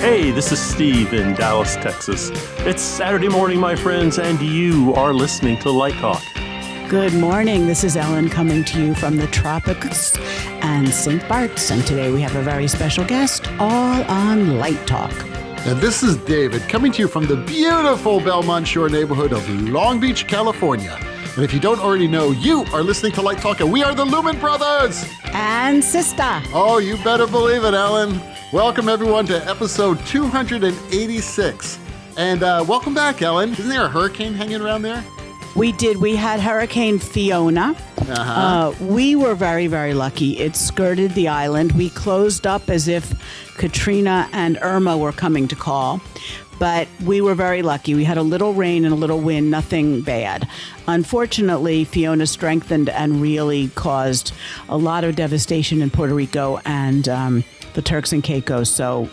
Hey, this is Steve in Dallas, Texas. It's Saturday morning, my friends, and you are listening to Light Talk. Good morning. This is Ellen coming to you from the tropics and St. Bart's. And today we have a very special guest, all on Light Talk. And this is David coming to you from the beautiful Belmont Shore neighborhood of Long Beach, California. And if you don't already know, you are listening to Light Talk, and we are the Lumen Brothers. And SISTAH. Oh, you better believe it, Ellen. Welcome, everyone, to episode 286. And welcome back, Ellen. Isn't there a hurricane hanging around there? We did. We had Hurricane Fiona. We were very, very lucky. It skirted the island. We closed up as if Katrina and Irma were coming to call. But we were very lucky. We had a little rain and a little wind, nothing bad. Unfortunately, Fiona strengthened and really caused a lot of devastation in Puerto Rico and the Turks and Caicos. So,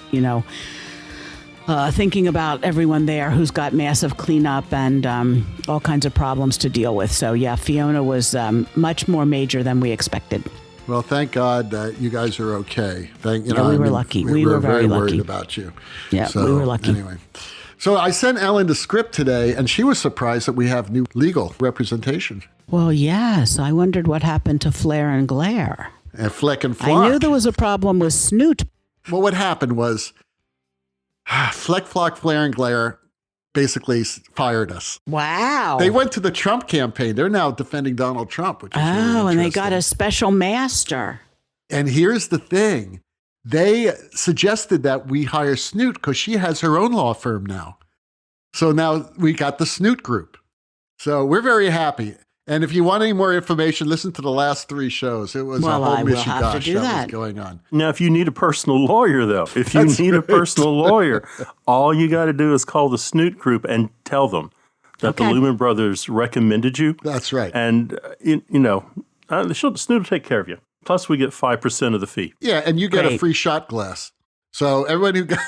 thinking about everyone there who's got massive cleanup and all kinds of problems to deal with. So, yeah, Fiona was much more major than we expected. Well, thank God that you guys are okay. We were lucky. We were very lucky. Worried about you. Yeah, so, we were lucky. Anyway, so I sent Ellen the script today, and she was surprised that we have new legal representation. Well, yes. I wondered what happened to Flare and Glare. And Fleck and Flock. I knew there was a problem with Snoot. Well, what happened was Fleck, Flock, Flare, and Glare basically fired us. Wow. They went to the Trump campaign. They're now defending Donald Trump, which is really interesting. And they got a special master. And here's the thing. They suggested that we hire Snoot because she has her own law firm now. So now we got the Snoot group. So we're very happy. And if you want any more information, listen to the last 3 shows. It was a whole mishigash that was going on. Now, if you need a personal lawyer, though, a personal lawyer, all you got to do is call the Snoot group and tell them that the Lumen Brothers recommended you. That's right. And, Snoot will take care of you. Plus, we get 5% of the fee. Yeah, and you get a free shot glass. So everyone who got...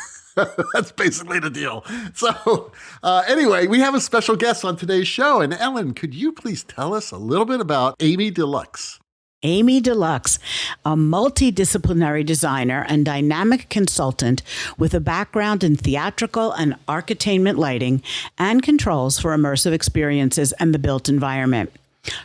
That's basically the deal. So anyway, we have a special guest on today's show. And Ellen, could you please tell us a little bit about Amy Deluxe? Amy Deluxe, a multidisciplinary designer and dynamic consultant with a background in theatrical and Archi-tainment lighting and controls for immersive experiences and the built environment.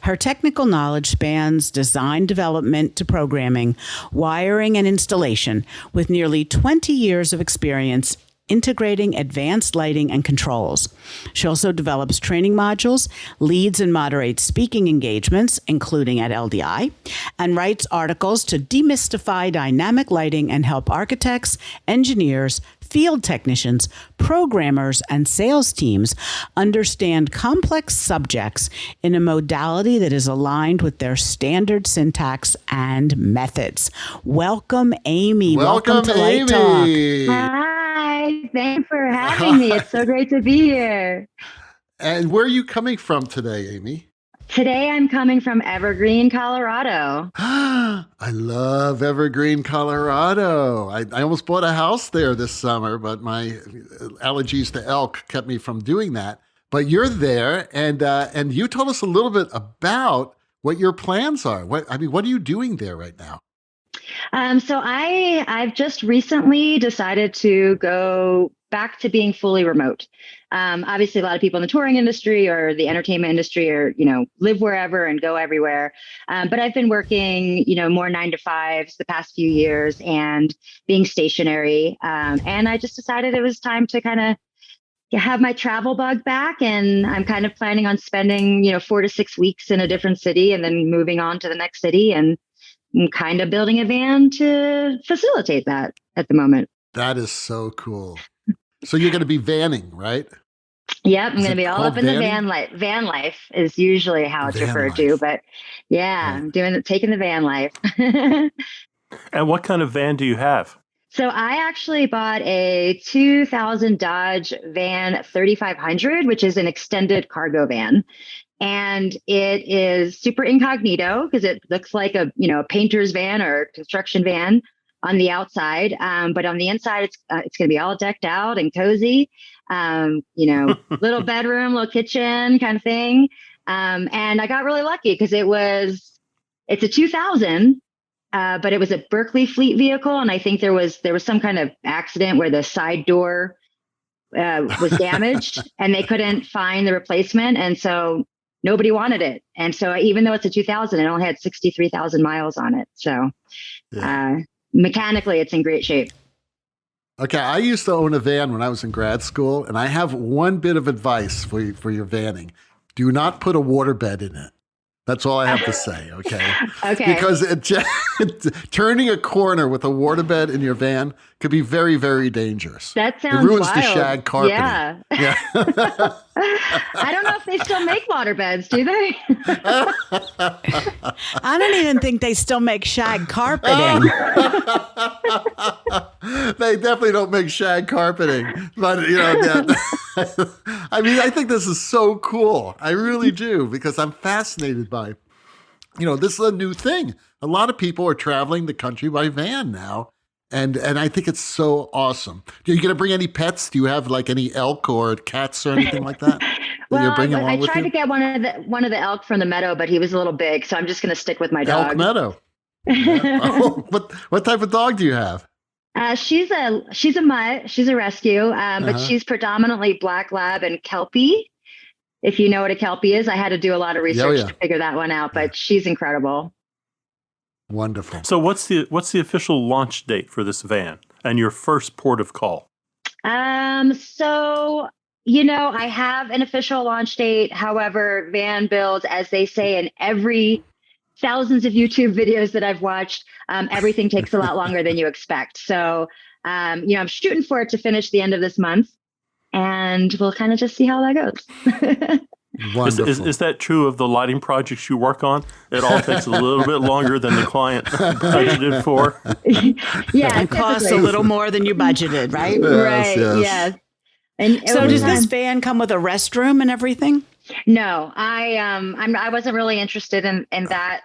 Her technical knowledge spans design development to programming, wiring, and installation, with nearly 20 years of experience integrating advanced lighting and controls. She also develops training modules, leads and moderates speaking engagements, including at LDI, and writes articles to demystify dynamic lighting and help architects, engineers, field technicians, programmers, and sales teams understand complex subjects in a modality that is aligned with their standard syntax and methods. Welcome, Amy. Welcome to Light Talk. Hi, thanks for having me. It's so great to be here. And where are you coming from today, Amy? Today, I'm coming from Evergreen, Colorado. I love Evergreen, Colorado. I almost bought a house there this summer, but my allergies to elk kept me from doing that. But you're there, and you told us a little bit about what your plans are. What are you doing there right now? So I've just recently decided to go back to being fully remote. Obviously, a lot of people in the touring industry or the entertainment industry live wherever and go everywhere. But I've been working, more 9-to-5s the past few years and being stationary. And I just decided it was time to kind of have my travel bug back. And I'm kind of planning on spending, 4 to 6 weeks in a different city and then moving on to the next city. And I'm kind of building a van to facilitate that at the moment. That is so cool. So you're going to be vanning, right? Yep, I'm going to be all up in the van life. Van life is usually how it's referred to, but I'm taking the van life. And what kind of van do you have? So I actually bought a 2000 Dodge Van 3500, which is an extended cargo van. And it is super incognito because it looks like a painter's van or a construction van on the outside. But on the inside, it's going to be all decked out and cozy. Little bedroom, little kitchen kind of thing. And I got really lucky because it's a 2000. but it was a Berkeley fleet vehicle, and I think there was some kind of accident where the side door was damaged, and they couldn't find the replacement, and so nobody wanted it. And so even though it's a 2000, it only had 63,000 miles on it. So mechanically, it's in great shape. Okay, I used to own a van when I was in grad school, and I have one bit of advice for your vanning. Do not put a waterbed in it. That's all I have to say, okay? Okay. Because turning a corner with a waterbed in your van could be very, very dangerous. That sounds It ruins wild. the shag carpeting. Yeah. I don't know if they still make waterbeds, do they? I don't even think they still make shag carpeting. They definitely don't make shag carpeting. But, you know, I mean, I think this is so cool. I really do, because I'm fascinated by, you know, this is a new thing. A lot of people are traveling the country by van now. And I think it's so awesome. Are you going to bring any pets? Do you have like any elk or cats or anything like that? Well, I tried to get one of the elk from the meadow, but he was a little big, so I'm just going to stick with my dog. Elk meadow. Yeah. Oh, what type of dog do you have? She's a mutt. She's a rescue, but she's predominantly black lab and Kelpie. If you know what a Kelpie is, I had to do a lot of research to figure that one out, but she's incredible. Wonderful. So what's the official launch date for this van and your first port of call? So, you know, I have an official launch date. However, van builds, as they say in every thousands of YouTube videos that I've watched, everything takes a lot longer than you expect. So, you know, I'm shooting for it to finish the end of this month, and we'll kind of just see how that goes. Wonderful. Is that true of the lighting projects you work on? It all takes a little bit longer than the client budgeted for. Yeah, it costs a little more than you budgeted, right? Right. Yes. And so does this van come with a restroom and everything? No, I wasn't really interested in that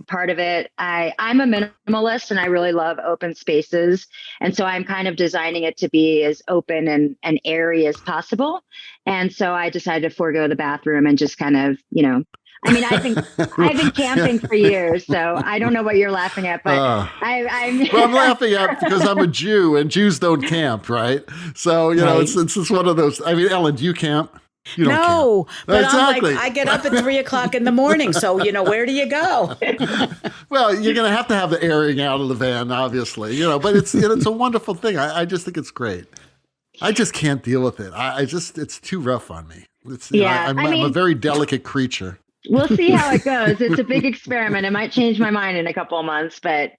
part of it. I'm a minimalist and I really love open spaces. And so I'm kind of designing it to be as open and airy as possible. And so I decided to forego the bathroom and just kind of, you know, I mean, I've been camping for years, so I don't know what you're laughing at, but I'm well, I'm laughing at because I'm a Jew and Jews don't camp, right? So, you know, it's just one of those. I mean, Ellen, do you camp? You don't no, camp. but Exactly. I'm like, I get up at 3:00 in the morning. So, you know, where do you go? Well, you're going to have the airing out of the van, obviously, you know, but it's a wonderful thing. I just think it's great. I just can't deal with it. It's too rough on me. I'm a very delicate creature. We'll see how it goes. It's a big experiment. It might change my mind in a couple of months, but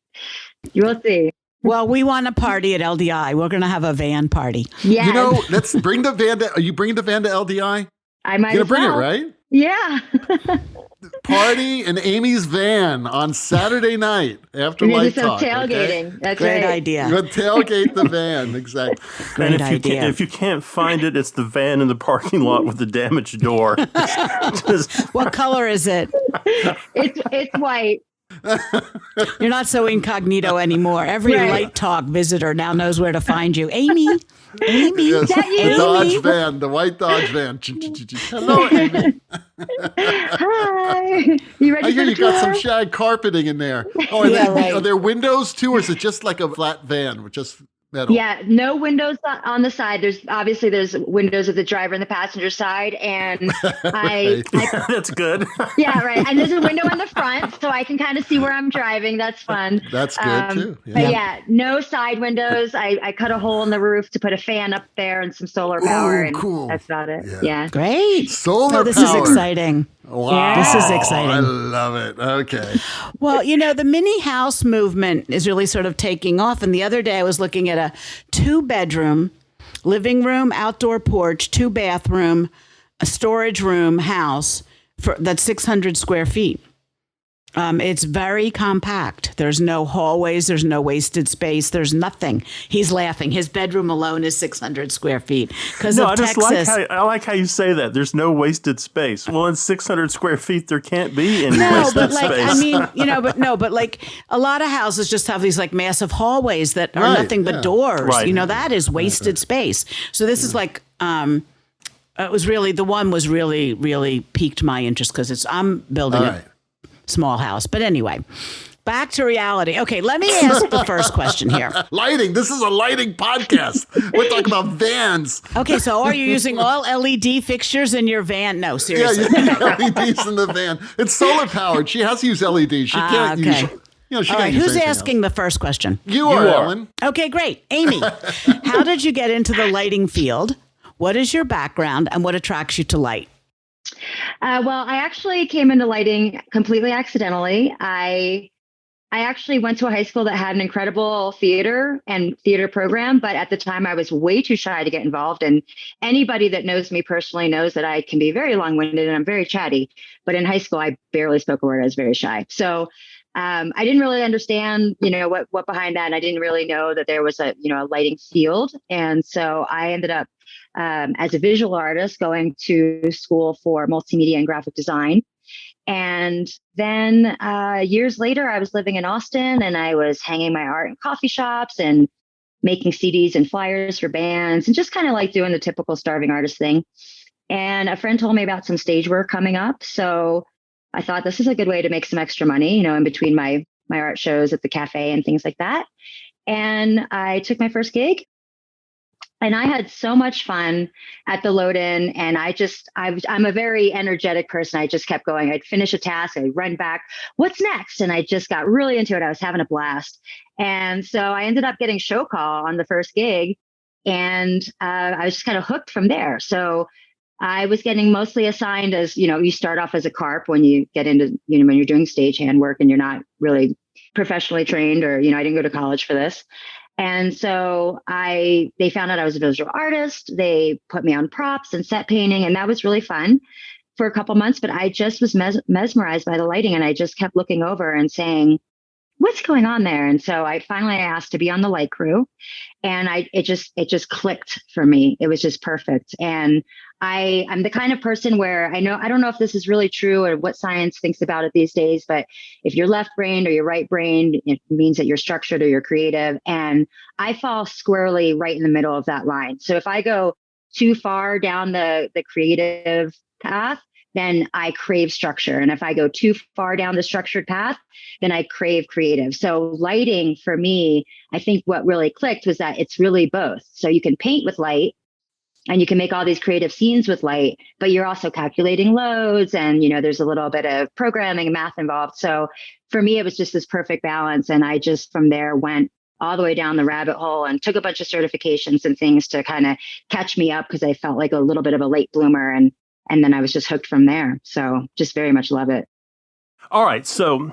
you will see. Well, we want a party at LDI. We're going to have a van party. Yeah. You know, let's bring the van are you bringing the van to LDI? I might You're going to bring it, right? Yeah. Party in Amy's van on Saturday night after Light Talk. Tailgating. Okay? That's Great right. idea. You're going to tailgate the van. Exactly. Great and idea. if you can't find it, it's the van in the parking lot with the damaged door. What color is it? It's white. You're not so incognito anymore. Every Light Talk visitor now knows where to find you. Amy. Yes, the Dodge van, the white Dodge van. Hello, Amy. Hi. You ready I hear for the you got tour? some shag carpeting in there. Oh, are there windows too, or is it just like a flat van with just metal? Yeah, no windows on the side. There's windows of the driver and the passenger side, and That's good. yeah, right. And there's a window in the front, so I can kind of see where I'm driving. That's fun. That's good too. Yeah. But yeah, no side windows. I cut a hole in the roof to put a fan up there and some solar power, and cool. that's about it. Yeah. Yeah. Great. Solar this power. is exciting. Wow. This is exciting. I love it. Okay. Well, you know, the mini house movement is really sort of taking off. And the other day I was looking at a 2-bedroom, living room, outdoor porch, 2-bathroom, a storage room house that's 600 square feet. It's very compact. There's no hallways. There's no wasted space. There's nothing. He's laughing. His bedroom alone is 600 square feet. No, I like how you say that. There's no wasted space. Well, in 600 square feet, there can't be any wasted space. I mean, you know, but like a lot of houses just have these like massive hallways that are nothing but doors. Right. You know, that is wasted space. So this is like, it was really, the one was really, really piqued my interest because I'm building a small house. But anyway, Back to reality. Okay, let me ask the first question here. Lighting. This is a lighting podcast. We're talking about vans. Okay, so are you using all LED fixtures in your van? No, seriously. Yeah, you need LEDs in the van. It's solar powered. She has to use LEDs. She can't use. She all can't right, use who's anything asking the first question? You are, Ellen. Okay, great. Amy, how did you get into the lighting field? What is your background and what attracts you to light? Well, I actually came into lighting completely accidentally. I actually went to a high school that had an incredible theater program, but at the time I was way too shy to get involved. And anybody that knows me personally knows that I can be very long-winded and I'm very chatty. But in high school, I barely spoke a word. I was very shy. So I didn't really understand, what behind that. And I didn't really know that there was a lighting field. And so I ended up as a visual artist going to school for multimedia and graphic design. And then years later, I was living in Austin and I was hanging my art in coffee shops and making CDs and flyers for bands and just kind of like doing the typical starving artist thing. And a friend told me about some stage work coming up. So I thought this is a good way to make some extra money, in between my art shows at the cafe and things like that. And I took my first gig. And I had so much fun at the load-in, and I'm a very energetic person. I just kept going. I'd finish a task, I'd run back. What's next? And I just got really into it. I was having a blast. And so I ended up getting show call on the first gig, and I was just kind of hooked from there. So I was getting mostly assigned as, you start off as a carp when you get into, when you're doing stagehand work and you're not really professionally trained or, I didn't go to college for this. And so they found out I was a visual artist. They put me on props and set painting, and that was really fun for a couple months. But I just was mesmerized by the lighting, and I just kept looking over and saying, what's going on there? And so I finally asked to be on the light crew, and it just clicked for me. It was just perfect. And I'm the kind of person where I don't know if this is really true or what science thinks about it these days, but if you're left-brained or you're right-brained, it means that you're structured or you're creative. And I fall squarely right in the middle of that line. So if I go too far down the creative path, then I crave structure. And if I go too far down the structured path, then I crave creative. So lighting for me, I think what really clicked was that it's really both. So you can paint with light and you can make all these creative scenes with light, but you're also calculating loads and, there's a little bit of programming and math involved. So for me, it was just this perfect balance. And I just from there went all the way down the rabbit hole and took a bunch of certifications and things to kind of catch me up because I felt like a little bit of a late bloomer. And then I was just hooked from there. So just very much love it. All right. So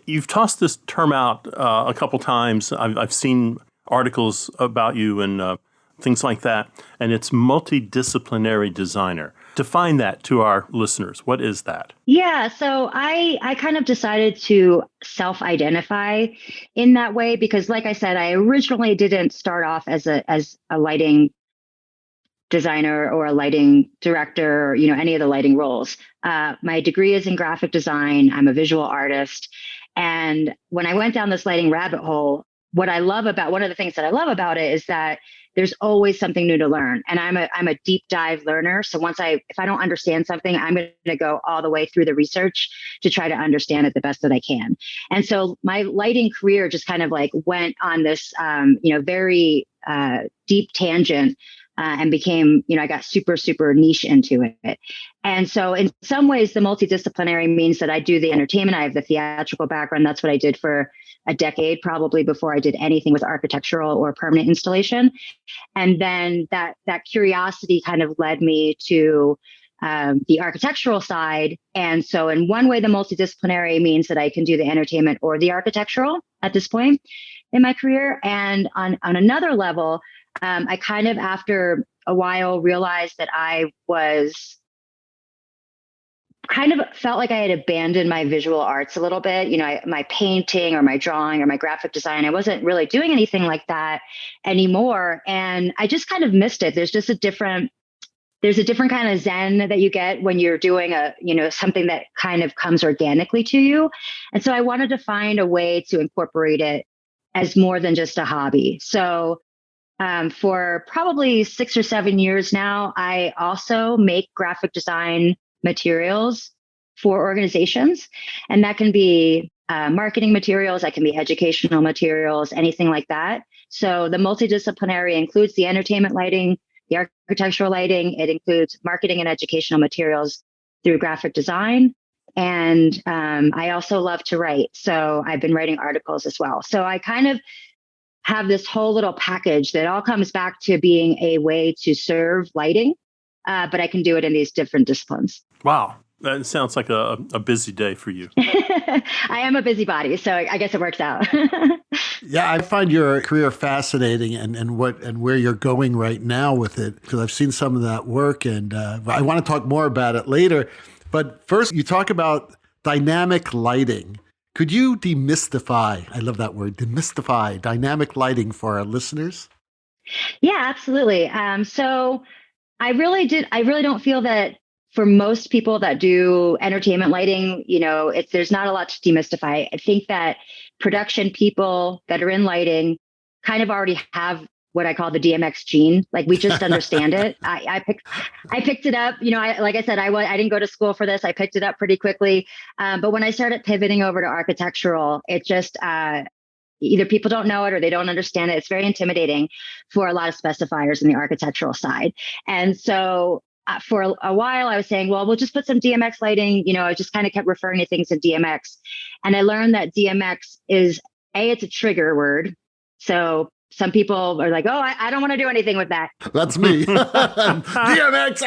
you've tossed this term out a couple times. I've seen articles about you and things like that. And it's multidisciplinary designer. Define that to our listeners. What is that? Yeah. So I kind of decided to self-identify in that way because, like I said, I originally didn't start off as a lighting designer or a lighting director or, any of the lighting roles. My degree is in graphic design. I'm a visual artist. And when I went down this lighting rabbit hole, one of the things that I love about it is that there's always something new to learn. And I'm a deep dive learner. So if I don't understand something, I'm going to go all the way through the research to try to understand it the best that I can. And so my lighting career just kind of like went on this, very deep tangent and became, I got super, super niche into it. And so in some ways, the multidisciplinary means that I do the entertainment. I have the theatrical background. That's what I did for a decade, probably before I did anything with architectural or permanent installation. And then that curiosity kind of led me to the architectural side. And so in one way, the multidisciplinary means that I can do the entertainment or the architectural at this point in my career. And on another level, I kind of, after a while, realized that I was kind of felt like I had abandoned my visual arts a little bit, my painting or my drawing or my graphic design. I wasn't really doing anything like that anymore. And I just kind of missed it. There's a different kind of zen that you get when you're doing something that kind of comes organically to you. And so I wanted to find a way to incorporate it as more than just a hobby. So for probably 6 or 7 years now, I also make graphic design materials for organizations. And that can be marketing materials, that can be educational materials, anything like that. So the multidisciplinary includes the entertainment lighting, the architectural lighting. It includes marketing and educational materials through graphic design. And I also love to write. So I've been writing articles as well. So I kind of have this whole little package that all comes back to being a way to serve lighting, but I can do it in these different disciplines. Wow. That sounds like a busy day for you. I am a busybody, so I guess it works out. Yeah, I find your career fascinating and where you're going right now with it, because I've seen some of that work, and I want to talk more about it later. But first, you talk about dynamic lighting. Could you demystify, I love that word, demystify dynamic lighting for our listeners? Yeah, absolutely. So I really don't feel that for most people that do entertainment lighting, there's not a lot to demystify. I think that production people that are in lighting kind of already have what I call the DMX gene. Like, we just understand it. I picked it up. Like I said, I didn't go to school for this. I picked it up pretty quickly. But when I started pivoting over to architectural, it just either people don't know it or they don't understand it. It's very intimidating for a lot of specifiers in the architectural side. And so for a while, I was saying, well, we'll just put some DMX lighting. I just kind of kept referring to things in DMX. And I learned that DMX is, it's a trigger word. So some people are like, oh, I don't want to do anything with that. That's me. DMX.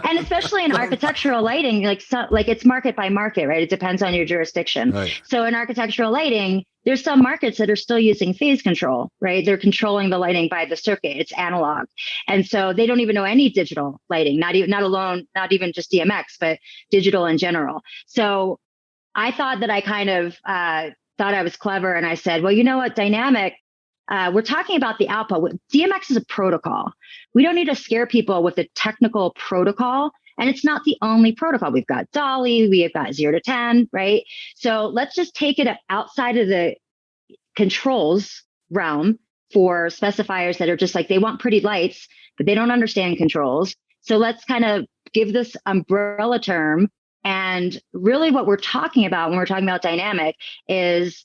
And especially in architectural lighting, like it's market by market, right? It depends on your jurisdiction. Right. So in architectural lighting, there's some markets that are still using phase control, right? They're controlling the lighting by the circuit. It's analog. And so they don't even know any digital lighting, not even just DMX, but digital in general. So I thought that I kind of thought I was clever. And I said, well, you know what, dynamic, we're talking about the output. DMX is a protocol. We don't need to scare people with a technical protocol. And it's not the only protocol. We've got Dolly, we have got 0 to 10, right? So let's just take it outside of the controls realm for specifiers that are just like, they want pretty lights, but they don't understand controls. So let's kind of give this umbrella term. And really what we're talking about when we're talking about dynamic is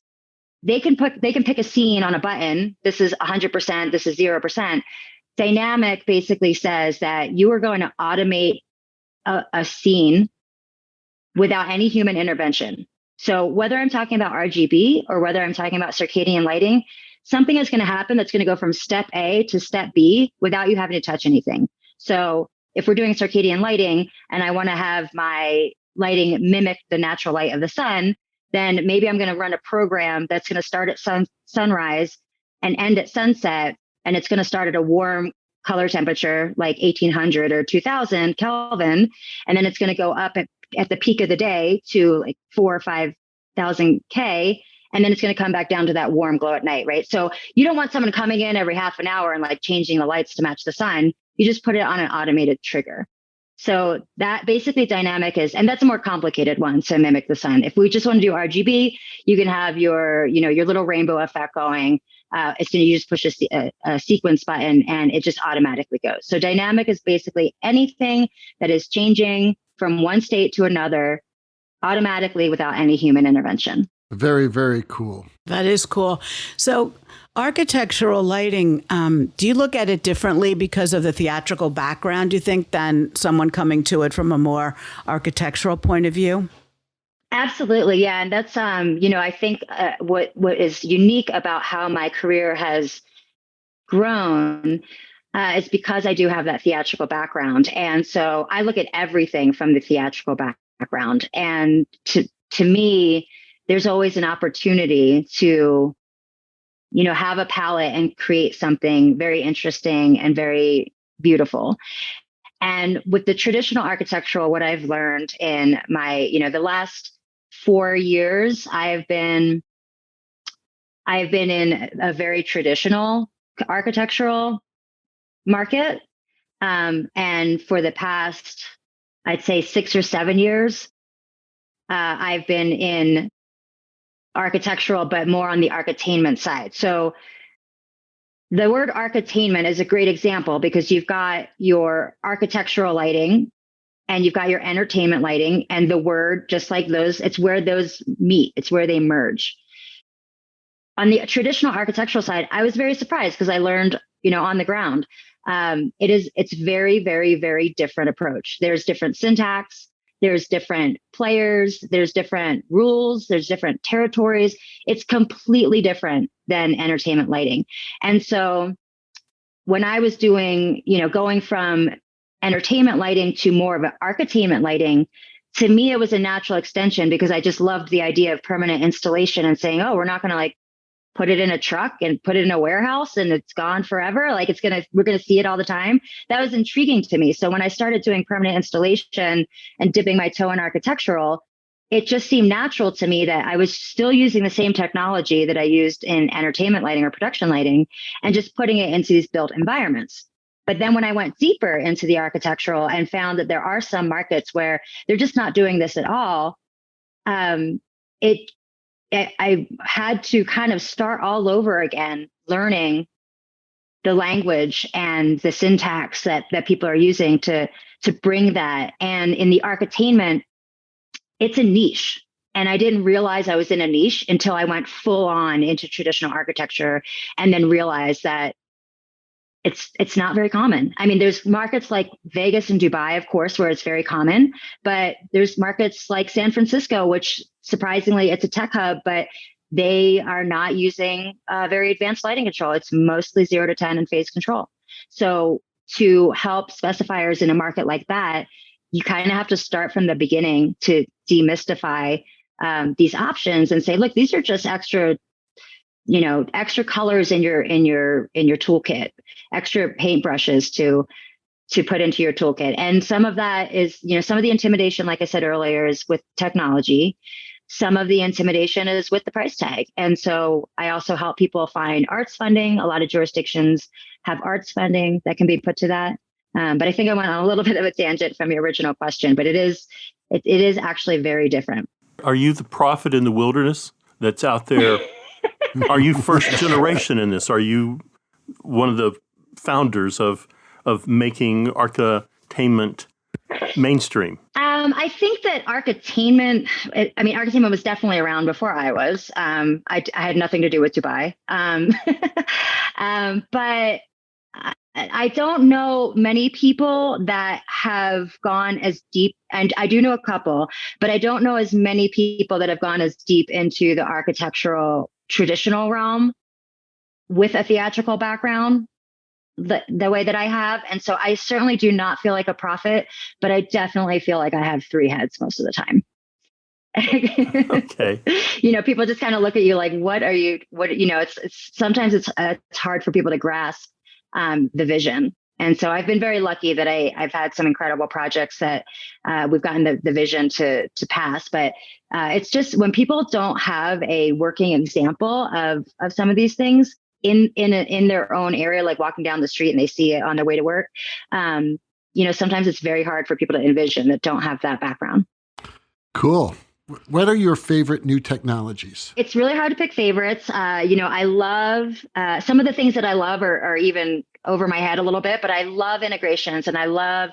they can pick a scene on a button. This is 100%, this is 0%. Dynamic basically says that you are going to automate a scene without any human intervention. So whether I'm talking about RGB or whether I'm talking about circadian lighting, something is going to happen that's going to go from step A to step B without you having to touch anything. So if we're doing circadian lighting and I want to have my lighting mimic the natural light of the sun, then maybe I'm going to run a program that's going to start at sunrise and end at sunset. And it's going to start at a warm color temperature, like 1800 or 2000 Kelvin. And then it's going to go up at the peak of the day to like 4,000 or 5,000 K. And then it's going to come back down to that warm glow at night, right? So you don't want someone coming in every half an hour and like changing the lights to match the sun. You just put it on an automated trigger. So that basically dynamic is, and that's a more complicated one to mimic the sun. If we just want to do RGB, you can have your little rainbow effect going. You just push a sequence button and it just automatically goes. So dynamic is basically anything that is changing from one state to another automatically without any human intervention. Very, very cool. That is cool. So architectural lighting, do you look at it differently because of the theatrical background, do you think, than someone coming to it from a more architectural point of view? Absolutely. Yeah. And that's, I think what is unique about how my career has grown is because I do have that theatrical background. And so I look at everything from the theatrical background. And to me, there's always an opportunity to, have a palette and create something very interesting and very beautiful. And with the traditional architectural, what I've learned in my, the last 4 years, I've been in a very traditional architectural market. And for the past, I'd say 6 or 7 years, I've been in architectural, but more on the archi-tainment side. So the word archi-tainment is a great example because you've got your architectural lighting and you've got your entertainment lighting, and the word, just like those, it's where those meet, it's where they merge. On the traditional architectural side, I was very surprised because I learned, on the ground, it's very, very, very different approach. There's different syntax, there's different players, there's different rules, there's different territories. It's completely different than entertainment lighting. And so when I was doing, going from entertainment lighting to more of an archi-tainment lighting, to me, it was a natural extension because I just loved the idea of permanent installation and saying, oh, we're not going to put it in a truck and put it in a warehouse and it's gone forever. We're going to see it all the time. That was intriguing to me. So when I started doing permanent installation and dipping my toe in architectural, it just seemed natural to me that I was still using the same technology that I used in entertainment lighting or production lighting and just putting it into these built environments. But then when I went deeper into the architectural and found that there are some markets where they're just not doing this at all, I had to kind of start all over again, learning the language and the syntax that people are using to bring that. And in the archi-tainment, it's a niche. And I didn't realize I was in a niche until I went full on into traditional architecture and then realized that it's not very common. I mean, there's markets like Vegas and Dubai, of course, where it's very common, but there's markets like San Francisco, which surprisingly, it's a tech hub, but they are not using very advanced lighting control. It's mostly 0 to 10 and phase control. So to help specifiers in a market like that, you kind of have to start from the beginning to demystify these options and say, look, these are just extra colors in your toolkit, extra paintbrushes to put into your toolkit. And some of that is, some of the intimidation, like I said earlier, is with technology. Some of the intimidation is with the price tag. And so I also help people find arts funding. A lot of jurisdictions have arts funding that can be put to that. But I think I went on a little bit of a tangent from your original question, but it is actually very different. Are you the prophet in the wilderness that's out there? Are you first generation in this? Are you one of the founders of making archi-tainment mainstream? I think that archi-tainment was definitely around before I was. I had nothing to do with Dubai. But I don't know many people that have gone as deep, and I do know a couple, but I don't know as many people that have gone as deep into the architectural traditional realm with a theatrical background the way that I have. And so I certainly do not feel like a prophet, but I definitely feel like I have 3 heads most of the time. Okay. People just kind of look at you like, sometimes it's hard for people to grasp the vision. And so I've been very lucky that I've had some incredible projects that we've gotten the vision to pass. But it's just when people don't have a working example of some of these things in their own area, like walking down the street and they see it on their way to work, sometimes it's very hard for people to envision that don't have that background. Cool. What are your favorite new technologies? It's really hard to pick favorites. I love some of the things that I love are even over my head a little bit, but I love integrations and I love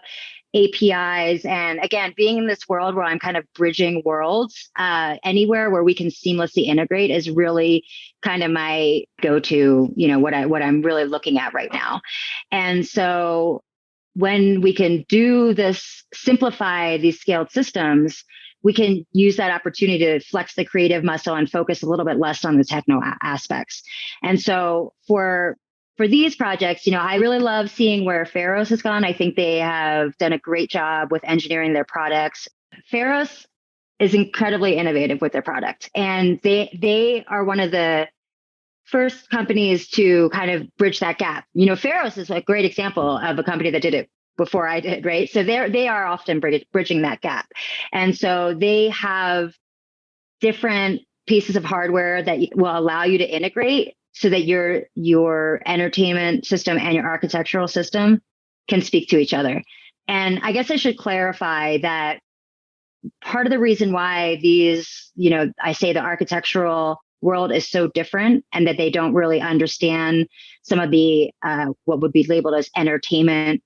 APIs. And again, being in this world where I'm kind of bridging worlds, anywhere where we can seamlessly integrate is really kind of my go-to, what I'm really looking at right now. And so when we can do this, simplify these scaled systems, we can use that opportunity to flex the creative muscle and focus a little bit less on the techno aspects. And so for these projects, I really love seeing where Pharos has gone. I think they have done a great job with engineering their products. Pharos is incredibly innovative with their product, and they are one of the first companies to kind of bridge that gap. Pharos is a great example of a company that did it before I did, right? So they are often bridging that gap. And so they have different pieces of hardware that will allow you to integrate so that your entertainment system and your architectural system can speak to each other. And I guess I should clarify that part of the reason why these, I say the architectural world is so different and that they don't really understand some of the what would be labeled as entertainment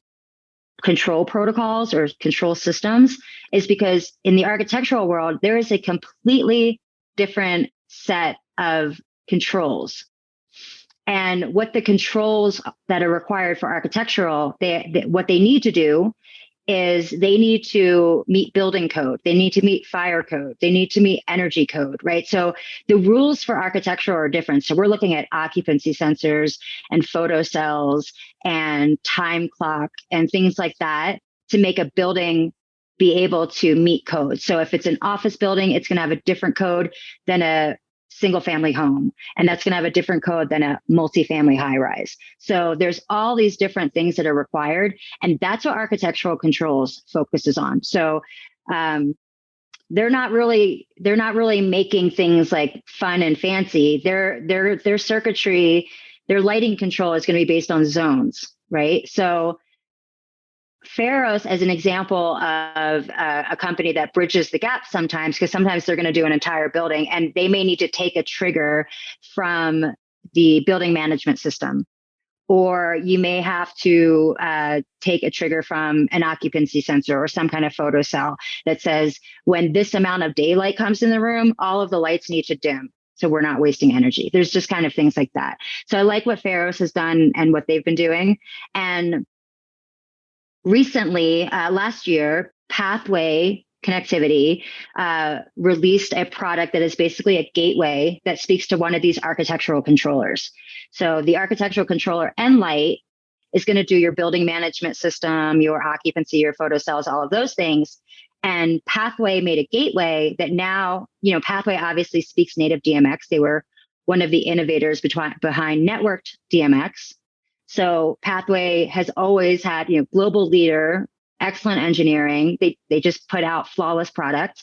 control protocols or control systems is because in the architectural world, there is a completely different set of controls. And what the controls that are required for architectural, what they need to do is they need to meet building code. They need to meet fire code. They need to meet energy code, right? So the rules for architecture are different. So we're looking at occupancy sensors and photocells and time clock and things like that to make a building be able to meet code. So if it's an office building, it's going to have a different code than a single family home. And that's going to have a different code than a multifamily high rise. So there's all these different things that are required. And that's what architectural controls focuses on. So they're not really making things like fun and fancy. Their circuitry, their lighting control is going to be based on zones, right? So Pharos, as an example of a company that bridges the gap sometimes, because sometimes they're going to do an entire building and they may need to take a trigger from the building management system, or you may have to take a trigger from an occupancy sensor or some kind of photo cell that says, when this amount of daylight comes in the room, all of the lights need to dim, so we're not wasting energy. There's just kind of things like that. So I like what Pharos has done and what they've been doing. And recently, last year, Pathway Connectivity released a product that is basically a gateway that speaks to one of these architectural controllers. So the architectural controller Nlight is going to do your building management system, your occupancy, your photo cells, all of those things. And Pathway made a gateway that now, Pathway obviously speaks native DMX. They were one of the innovators behind networked DMX. So Pathway has always had, global leader, excellent engineering. They just put out flawless products.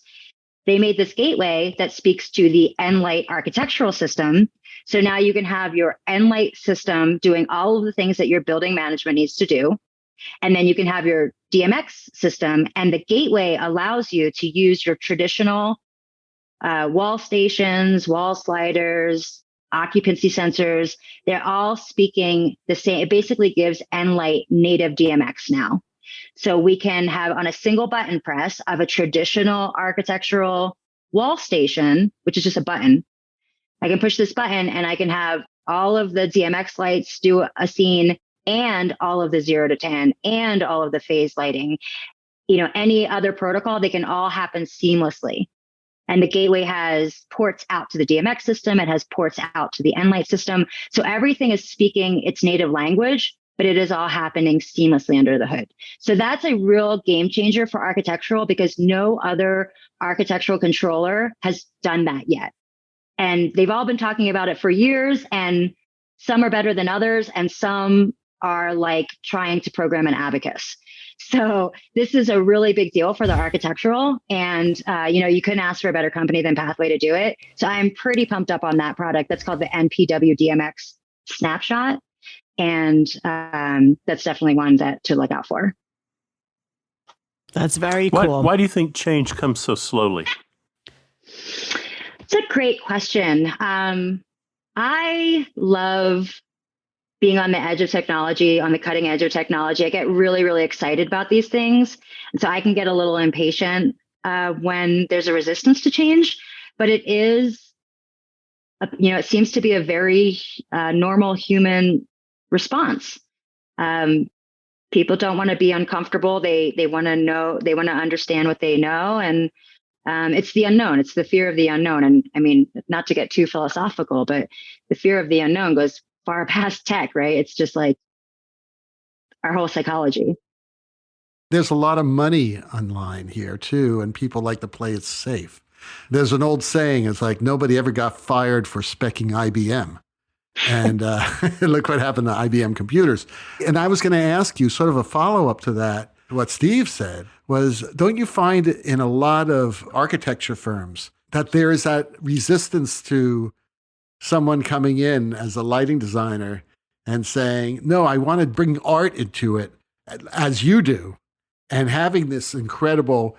They made this gateway that speaks to the Nlight architectural system. So now you can have your Nlight system doing all of the things that your building management needs to do. And then you can have your DMX system, and the gateway allows you to use your traditional wall stations, wall sliders, occupancy sensors. They're all speaking the same. It basically gives Nlight native DMX now. So we can have on a single button press of a traditional architectural wall station, which is just a button. I can push this button and I can have all of the DMX lights do a scene, and all of the 0 to 10 and all of the phase lighting. Any other protocol, they can all happen seamlessly. And the gateway has ports out to the DMX system. It has ports out to the Nlight system. So everything is speaking its native language, but it is all happening seamlessly under the hood. So that's a real game changer for architectural, because no other architectural controller has done that yet. And they've all been talking about it for years, and some are better than others, and some are like trying to program an abacus. So this is a really big deal for the architectural. And, you couldn't ask for a better company than Pathway to do it. So I'm pretty pumped up on that product. That's called the NPW DMX Snapshot. And that's definitely one to look out for. That's very cool. Why do you think change comes so slowly? It's a great question. I love being on the edge of technology, on the cutting edge of technology. I get really, really excited about these things. And so I can get a little impatient when there's a resistance to change, but it is, it seems to be a very normal human response. People don't want to be uncomfortable. They want to know, they want to understand what they know. And it's the unknown. It's the fear of the unknown. And I mean, not to get too philosophical, but the fear of the unknown goes far past tech, right? It's just like our whole psychology. There's a lot of money online here too, and people like to play it safe. There's an old saying, it's like nobody ever got fired for speccing IBM. And look what happened to IBM computers. And I was going to ask you sort of a follow-up to that. What Steve said was, don't you find in a lot of architecture firms that there is that resistance to someone coming in as a lighting designer and saying, no, I want to bring art into it as you do, and having this incredible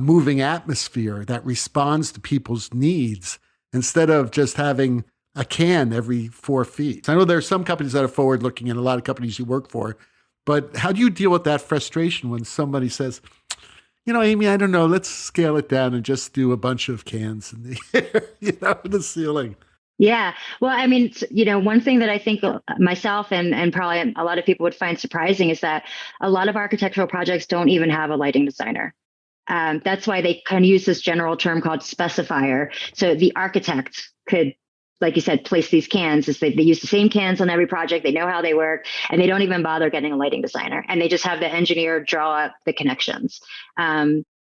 moving atmosphere that responds to people's needs instead of just having a can every 4 feet. I know there are some companies that are forward looking and a lot of companies you work for But how do you deal with that frustration when somebody says, Amy, I don't know, let's scale it down and just do a bunch of cans in the air, in the ceiling? Yeah. Well, I mean, one thing that I think myself and probably a lot of people would find surprising is that a lot of architectural projects don't even have a lighting designer. That's why they kind of use this general term called specifier. So the architect could, like you said, place these cans. They use the same cans on every project. They know how they work, and they don't even bother getting a lighting designer. And they just have the engineer draw up the connections.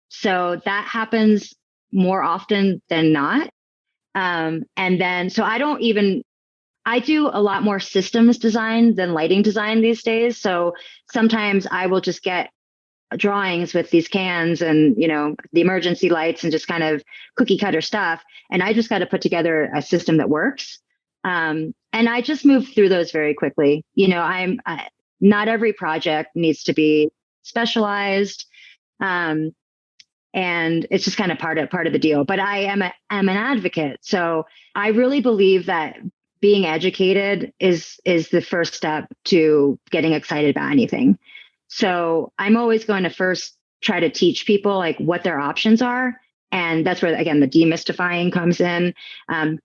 So that happens more often than not. And then, so I do a lot more systems design than lighting design these days. So sometimes I will just get drawings with these cans and, the emergency lights and just kind of cookie cutter stuff. And I just got to put together a system that works. And I just move through those very quickly. Not every project needs to be specialized. And it's just kind of part of the deal. But I'm an advocate. So I really believe that being educated is the first step to getting excited about anything. So I'm always going to first try to teach people like what their options are. And that's where, again, the demystifying comes in,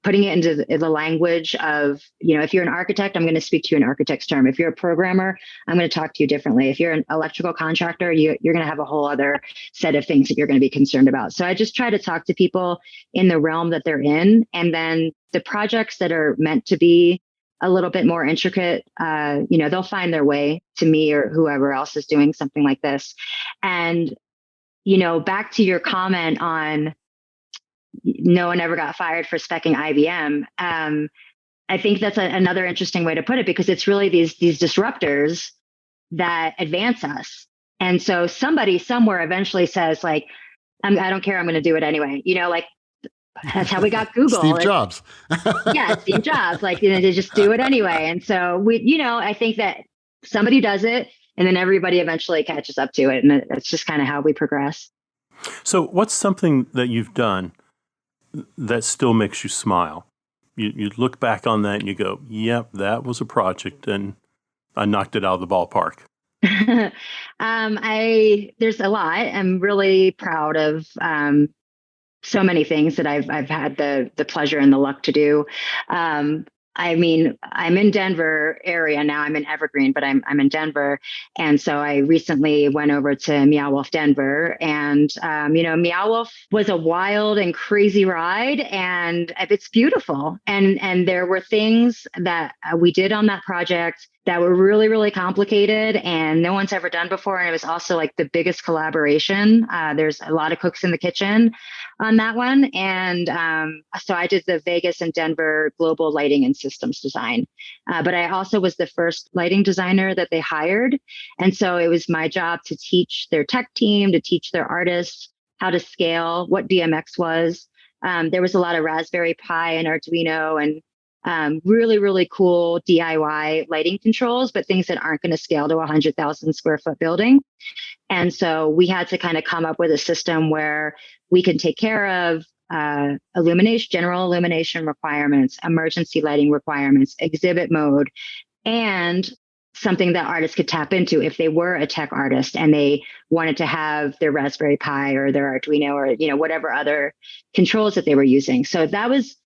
putting it into the language of, if you're an architect, I'm going to speak to you in architect's term. If you're a programmer, I'm going to talk to you differently. If you're an electrical contractor, you're going to have a whole other set of things that you're going to be concerned about. So I just try to talk to people in the realm that they're in. And then the projects that are meant to be a little bit more intricate, they'll find their way to me or whoever else is doing something like this. And back to your comment on no one ever got fired for speccing IBM. I think that's another interesting way to put it, because it's really these disruptors that advance us. And so somebody somewhere eventually says like, I don't care, I'm going to do it anyway. That's how we got Google. Steve Jobs. Yeah, Steve Jobs. They just do it anyway. And so I think that somebody does it, and then everybody eventually catches up to it. And that's just kind of how we progress. So what's something that you've done that still makes you smile? You look back on that and you go, yep, that was a project and I knocked it out of the ballpark. There's a lot. I'm really proud of so many things that I've had the pleasure and the luck to do. I'm in Denver area now. I'm in Evergreen, but I'm in Denver. And so I recently went over to Meow Wolf Denver, and, Meow Wolf was a wild and crazy ride, and it's beautiful. And there were things that we did on that project that were really, really complicated and no one's ever done before. And it was also like the biggest collaboration. There's a lot of cooks in the kitchen on that one. And so I did the Vegas and Denver global lighting and systems design. But I also was the first lighting designer that they hired. And so it was my job to teach their tech team, to teach their artists how to scale, what DMX was. There was a lot of Raspberry Pi and Arduino and really, really cool DIY lighting controls, but things that aren't going to scale to a 100,000 square foot building. And so we had to kind of come up with a system where we can take care of general illumination requirements, emergency lighting requirements, exhibit mode, and something that artists could tap into if they were a tech artist and they wanted to have their Raspberry Pi or their Arduino or, whatever other controls that they were using. So that was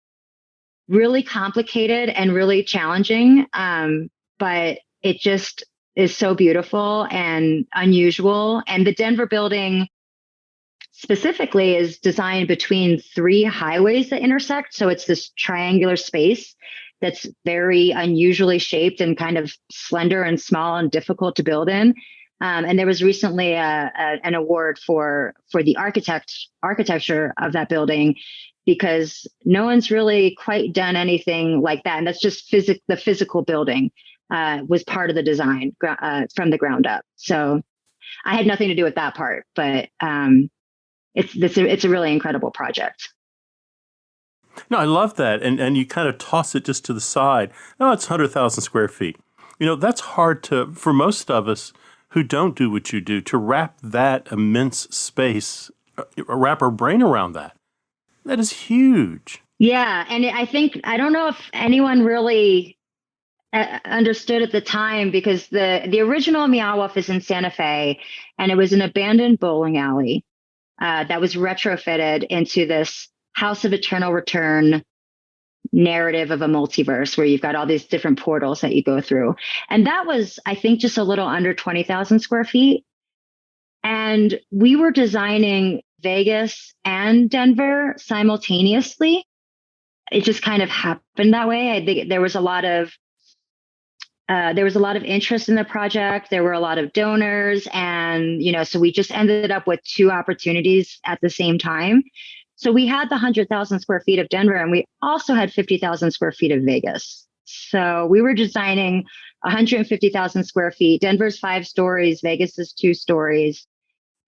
really complicated and really challenging. But it just is so beautiful and unusual. And the Denver building specifically is designed between 3 highways that intersect. So it's this triangular space that's very unusually shaped and kind of slender and small and difficult to build in. And there was recently an award for the architecture of that building, because no one's really quite done anything like that. And that's just the physical building was part of the design from the ground up. So I had nothing to do with that part, but it's a really incredible project. No, I love that. And you kind of toss it just to the side. No, it's 100,000 square feet. That's hard for most of us who don't do what you do, to wrap that immense space, wrap our brain around that. That is huge. Yeah. And I don't know if anyone really understood at the time, because the original Meow Wolf is in Santa Fe, and it was an abandoned bowling alley that was retrofitted into this House of Eternal Return narrative of a multiverse where you've got all these different portals that you go through. And that was, I think, just a little under 20,000 square feet. And we were designing Vegas and Denver simultaneously. It just kind of happened that way. I think there was a lot of interest in the project. There were a lot of donors, and so we just ended up with two opportunities at the same time. So we had the 100,000 square feet of Denver, and we also had 50,000 square feet of Vegas. So we were designing 150,000 square feet. Denver's 5 stories, Vegas is 2 stories.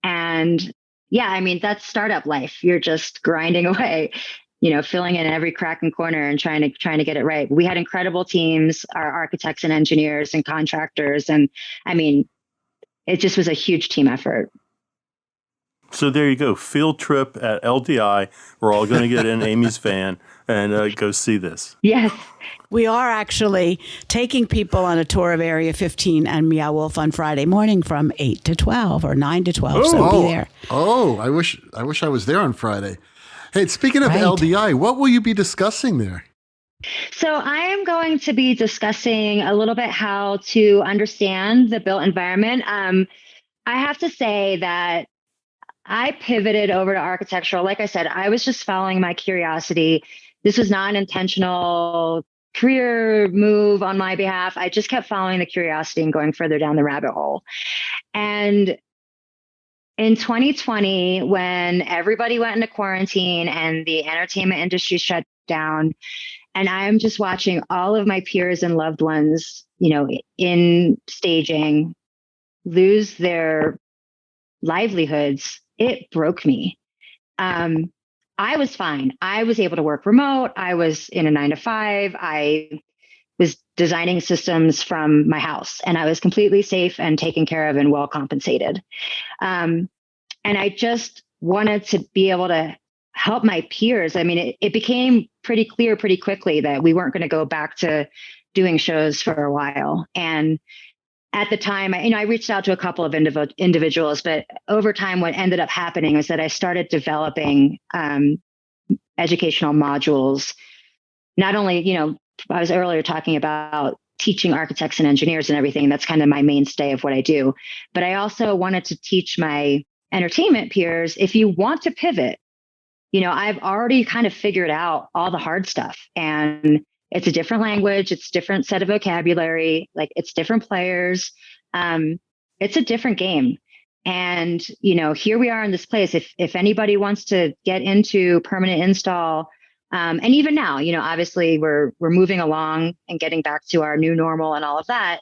And yeah, I mean, that's startup life. You're just grinding away, filling in every crack and corner and trying to get it right. We had incredible teams, our architects and engineers and contractors. And I mean, it just was a huge team effort. So there you go. Field trip at LDI. We're all going to get in Amy's van and go see this. Yes. We are actually taking people on a tour of Area 15 and Meow Wolf on Friday morning from 8 to 12 or 9 to 12. So be there. Oh, I wish I was there on Friday. Hey, speaking of LDI, what will you be discussing there? So I am going to be discussing a little bit how to understand the built environment. I have to say that I pivoted over to architectural. Like I said, I was just following my curiosity. This was not an intentional career move on my behalf. I just kept following the curiosity and going further down the rabbit hole. And in 2020, when everybody went into quarantine and the entertainment industry shut down, and I'm just watching all of my peers and loved ones, in staging, lose their livelihoods, it broke me. I was fine. I was able to work remote. I was in a 9-to-5. I was designing systems from my house, and I was completely safe and taken care of and well compensated. And I just wanted to be able to help my peers. I mean, it became pretty clear pretty quickly that we weren't going to go back to doing shows for a while. And at the time, I reached out to a couple of individuals, but over time, what ended up happening was that I started developing educational modules. Not only, I was earlier talking about teaching architects and engineers and everything. That's kind of my mainstay of what I do. But I also wanted to teach my entertainment peers, if you want to pivot, I've already kind of figured out all the hard stuff. And it's a different language. It's a different set of vocabulary. Like, it's different players. It's a different game. And, here we are in this place. If anybody wants to get into permanent install, and even now, obviously we're moving along and getting back to our new normal and all of that.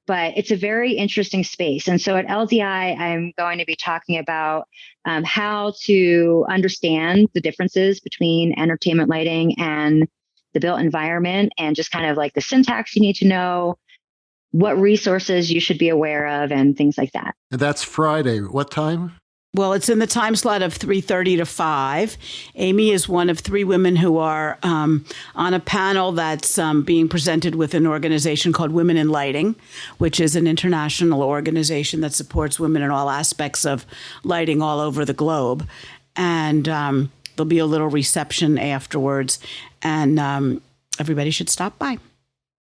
But it's a very interesting space. And so at LDI, I'm going to be talking about how to understand the differences between entertainment lighting and the built environment, and just kind of like the syntax you need to know, what resources you should be aware of, and things like that. And that's Friday. What time? Well, it's in the time slot of 3:30 to 5. Amy is one of 3 women who are on a panel that's being presented with an organization called Women in Lighting, which is an international organization that supports women in all aspects of lighting all over the globe. And there'll be a little reception afterwards, and everybody should stop by.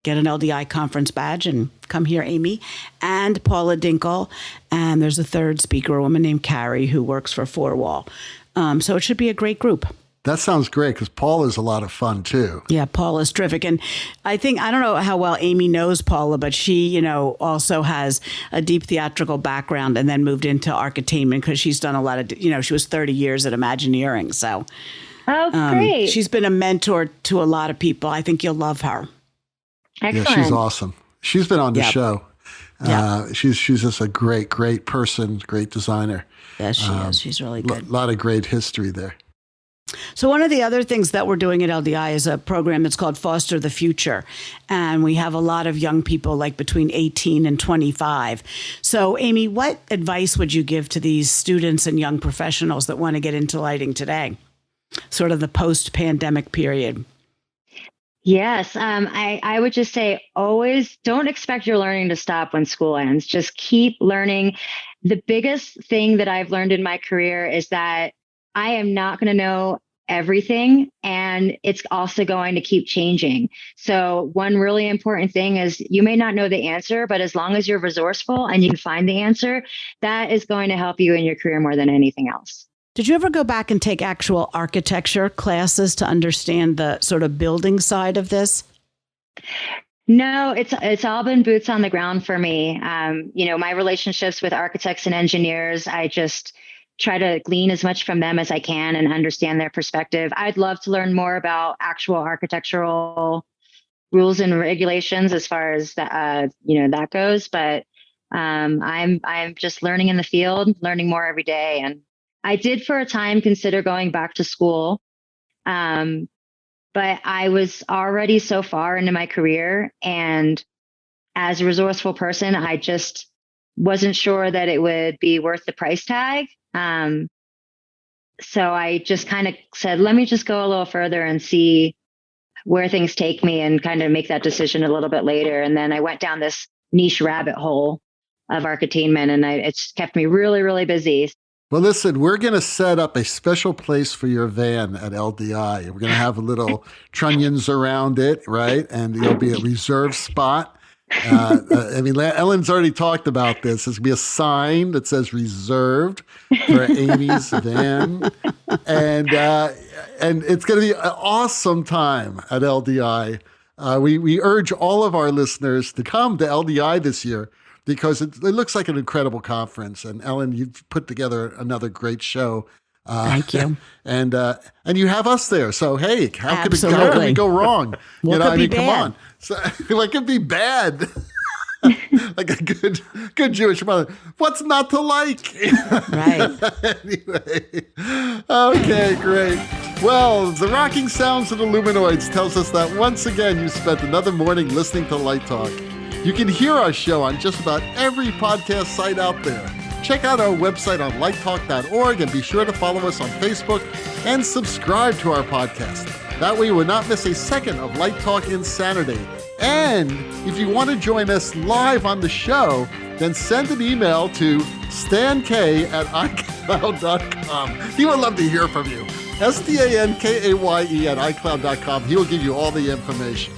Get an LDI conference badge and come hear Amy and Paula Dinkle. And there's a third speaker, a woman named Carrie, who works for Four Wall. So it should be a great group. That sounds great, because Paula is a lot of fun, too. Yeah, Paula's terrific. And I don't know how well Amy knows Paula, but she, also has a deep theatrical background and then moved into Archi-tainment because she's done a lot of, she was 30 years at Imagineering. So great. She's been a mentor to a lot of people. I think you'll love her. Excellent. Yeah, she's awesome. She's been on the show. Yeah. She's just a great person, great designer. Yes, she is. She's really good. A lot of great history there. So one of the other things that we're doing at LDI is a program that's called Foster the Future. And we have a lot of young people, like between 18 and 25. So Amy, what advice would you give to these students and young professionals that want to get into lighting today? Sort of the post-pandemic period. Yes. I would just say always don't expect your learning to stop when school ends. Just keep learning. The biggest thing that I've learned in my career is that I am not going to know everything, and it's also going to keep changing. So one really important thing is you may not know the answer, but as long as you're resourceful and you can find the answer, that is going to help you in your career more than anything else. Did you ever go back and take actual architecture classes to understand the sort of building side of this? No, it's all been boots on the ground for me. My relationships with architects and engineers, I just try to glean as much from them as I can and understand their perspective. I'd love to learn more about actual architectural rules and regulations as far as that goes. But I'm just learning in the field, learning more every day. And I did for a time consider going back to school. But I was already so far into my career, and as a resourceful person, I just wasn't sure that it would be worth the price tag. So I just kind of said, let me just go a little further and see where things take me and kind of make that decision a little bit later. And then I went down this niche rabbit hole of Archi-tainment, and it's kept me really, really busy. Well, listen, we're going to set up a special place for your van at LDI. We're going to have a little trunnions around it, right? And there'll be a reserved spot. Ellen's already talked about this. There's going to be a sign that says reserved for Amy's van. And it's going to be an awesome time at LDI. We urge all of our listeners to come to LDI this year, because it looks like an incredible conference. And Ellen, you've put together another great show. Thank you. And you have us there. So, hey, how could we go wrong? What could be bad? Come on. So, what could be bad? Like a good Jewish mother. What's not to like? Right. Anyway. Okay, great. Well, the rocking sounds of the Luminoids tells us that once again you spent another morning listening to Light Talk. You can hear our show on just about every podcast site out there. Check out our website on lighttalk.org and be sure to follow us on Facebook and subscribe to our podcast. That way you will not miss a second of Light Talk Insanity. And if you want to join us live on the show, then send an email to stank@icloud.com. He would love to hear from you. STANKAYE@icloud.com. He will give you all the information.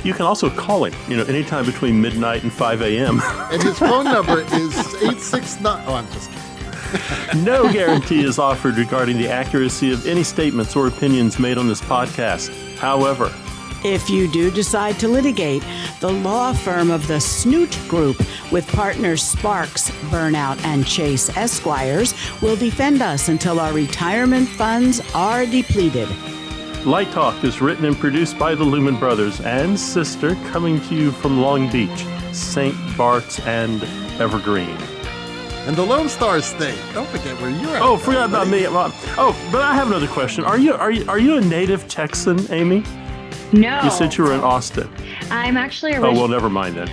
You can also call him, anytime between midnight and 5 a.m. And his phone number is 869. Oh, I'm just kidding. No guarantee is offered regarding the accuracy of any statements or opinions made on this podcast. However, if you do decide to litigate, the law firm of the Snoot Group with partners Sparks, Burnout, and Chase Esquires will defend us until our retirement funds are depleted. Light Talk is written and produced by the Lumen Brothers and SISTAH, coming to you from Long Beach, St. Bart's, and Evergreen. And the Lone Star State. Don't forget where you're at. Oh, forgot about me. Oh, but I have another question. Are you a native Texan, Amy? No. You said you were in Austin. I'm actually Oh, well, never mind then.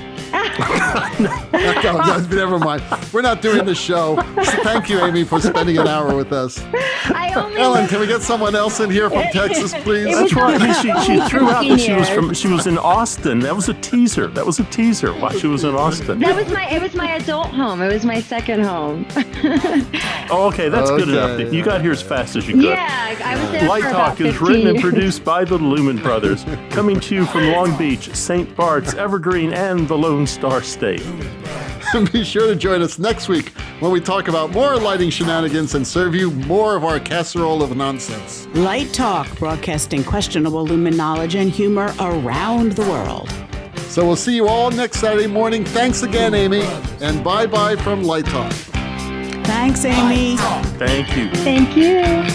No, never mind. We're not doing the show. So thank you, Amy, for spending an hour with us. Ellen, can we get someone else in here from Texas, please? That's right. She threw out that she was in Austin. That was a teaser. Why she was in Austin. It was my adult home. It was my second home. Oh, okay, that's good enough. You got here as fast as you could. Yeah, I was there Light for Talk about 15 is written and years. produced by the Lumen Brothers, coming to you from Long Beach, St. Bart's, Evergreen, and the Lone Star State. Be sure to join us next week when we talk about more lighting shenanigans and serve you more of our casserole of nonsense. Light Talk, broadcasting questionable lumen knowledge and humor around the world. So we'll see you all next Saturday morning. Thanks again, Amy, and bye-bye from Light Talk. Thanks, Amy. Thank you. Thank you.